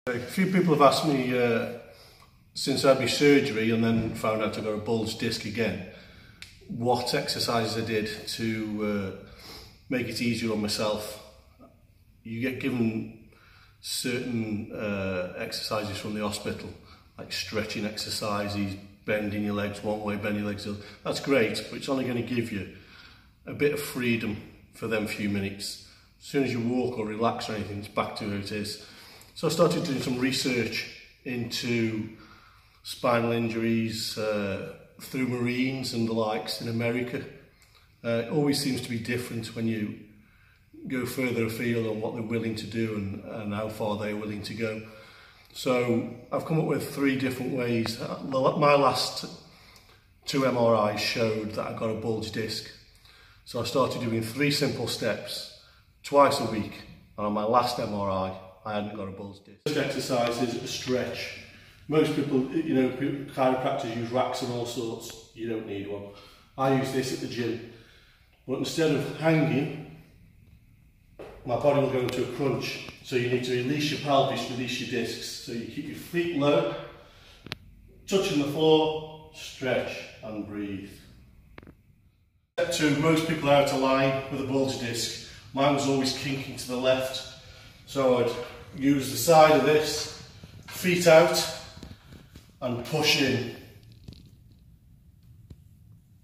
A few people have asked me since I had my surgery and then found out I got a bulged disc again, what exercises I did to make it easier on myself. You get given certain exercises from the hospital, like stretching exercises, bending your legs one way, bending your legs the other. That's great, but it's only going to give you a bit of freedom for them few minutes. As soon as you walk or relax or anything, it's back to who it is. So I started doing some research into spinal injuries through Marines and the likes in America. It always seems to be different when you go further afield on what they're willing to do and how far they're willing to go. So I've come up with 3 different ways. My last 2 MRIs showed that I got a bulged disc. So I started doing 3 simple steps twice a week, and on my last MRI I hadn't got a bulged disc. First exercise is a stretch. Most people, chiropractors use racks and all sorts. You don't need one. I use this at the gym. But instead of hanging, my body will go into a crunch. So you need to release your pelvis, release your discs. So you keep your feet low, touching the floor, stretch and breathe. Step 2, most people are out of line with a bulged disc. Mine was always kinking to the left. So I'd use the side of this, feet out and push in.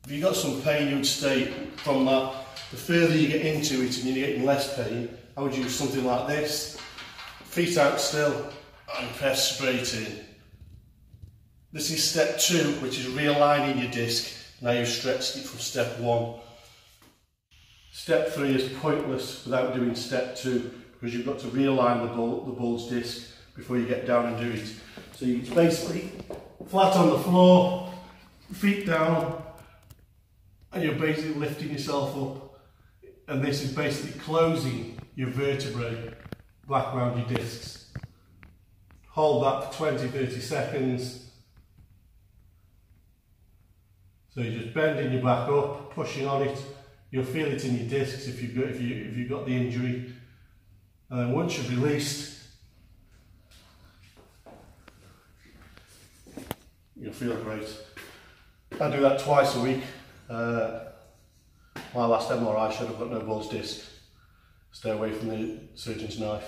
If you got some pain, you would stay from that. The further you get into it and you're getting less pain, I would use something like this. Feet out still and press straight in. This is step 2, which is realigning your disc. Now you've stretched it from step 1. Step 3 is pointless without doing step 2 because you've got to realign the bulged disc before you get down and do it. So you basically flat on the floor, feet down, and you're basically lifting yourself up. And this is basically closing your vertebrae back around your discs. Hold that for 20-30 seconds. So you're just bending your back up, pushing on it. You'll feel it in your discs if you've got the injury. And then once you've released, you'll feel great. I do that twice a week. My last MRI showed I've got no bulged disc. Stay away from the surgeon's knife.